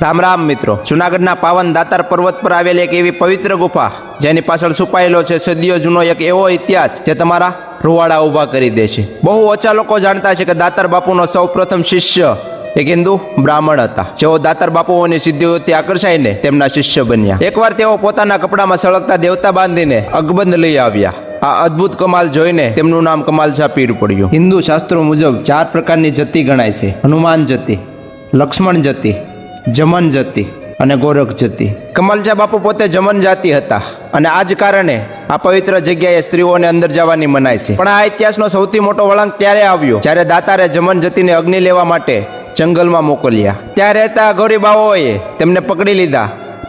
રામ રામ મિત્રો, જુનાગઢના પાવન દાતાર પર્વત પર આવેલી એક એવી પવિત્ર ગુફા જેની પાછળ છુપાયેલો છે સદીઓ જૂનો એક એવો ઇતિહાસ જે તમારા રૂવાડા ઊભા કરી દે છે। બહુ ઓછા લોકો જાણતા છે કે દાતાર બાપુનો સૌ પ્રથમ શિષ્ય એક હિન્દુ બ્રાહ્મણ હતા, જેઓ દાતાર બાપુઓની સિદ્ધિઓથી આકર્ષાઈને તેમના શિષ્ય બન્યા। એકવાર તેઓ પોતાના કપડામાં સળગતા દેવતા બાંધીને અકબંધ લઈ આવ્યા। આ અદ્ભુત કમાલ જોઈને તેમનું નામ કમાલશા પીર પડ્યું। હિન્દુ શાસ્ત્રો મુજબ 4 પ્રકારની જતી ગણાય છે: હનુમાન જતી, લક્ષ્મણ જતી, જમન જતી અને ગોરખ જતી। કમાલશા બાપુ પોતે જમન જાતિ હતા અને આ જ કારણે આ પવિત્ર જગ્યાએ સ્ત્રીઓને અંદર જવાની મનાય છે। પણ આ ઇતિહાસનો સૌથી મોટો વળાંક ત્યારે આવ્યો જ્યારે દાતારે જમન જતીને અગ્નિ લેવા માટે જંગલમાં મોકલ્યા। ત્યાં રહેતા અઘોરી બાઓએ તેમને પકડી લીધા,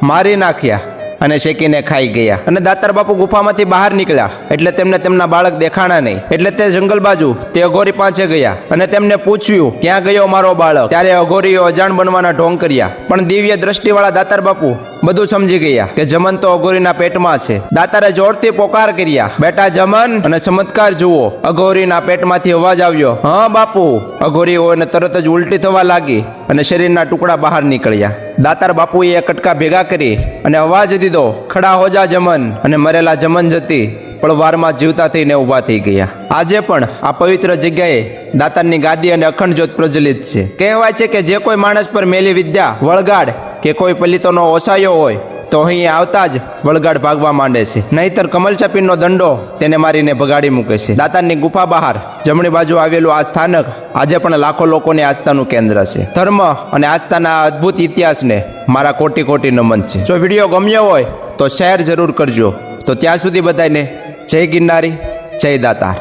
મારી નાખ્યા અને શેકીને ખાઈ ગયા। અને દાતાર બાપુ ગુફામાંથી બહાર નીકળ્યા એટલે તેમને તેમના બાળક દેખાણા નહીં, એટલે તે જંગલ બાજુ તે અઘોરી પાસે ગયા અને તેમને પૂછ્યું, ક્યાં ગયો મારો બાળક? ત્યારે અઘોરીઓ અજાણ બનવાના ઢોંગ કર્યા, પણ દિવ્ય દ્રષ્ટિવાળા દાતાર બાપુ બધું સમજી ગયા કે જમન તો અઘોરીના પેટમાં છે। દાતારે જોરથી પોકાર કર્યા, બેટા જમન, અને ચમત્કાર જુઓ, અઘોરીના પેટમાંથી અવાજ આવ્યો, હા બાપુ। અઘોરીઓને તરત જ ઉલટી થવા લાગી અને શરીરના ટુકડા બહાર નીકળ્યા। દાતાર બાપુએ કટકા ભેગા કરી અને અવાજ દીધો, ખડા હો જા જમન, અને મરેલા જમન જતી પણ વારમાં જીવતા થઈને ઊભા થઈ ગયા। આજે પણ આ પવિત્ર જગ્યાએ દાતારની ગાદી અને અખંડ જ્યોત પ્રજ્વલિત છે। કહેવાય છે કે જે કોઈ માણસ પર મેલી વિદ્યા, વળગાડ કે કોઈ પલિતોનો ઓસાયો હોય તો અહીં આવતા જ વળગાડ ભાગવા માંડે છે, નહીતર કમલશા પીરનો દંડો તેને મારીને ભગાડી મૂકે છે। દાતારની ગુફા બહાર જમણી બાજુ આવેલું આ સ્થાનક આજે પણ લાખો લોકોની આસ્થાનું કેન્દ્ર છે। ધર્મ અને આસ્થાના આ અદ્ભુત ઇતિહાસને મારા કોટી કોટી નમન છે। જો વિડીયો ગમ્યો હોય તો શેર જરૂર કરજો। તો ત્યાં સુધી બધાને જય ગિરનારી, જય દાતાર।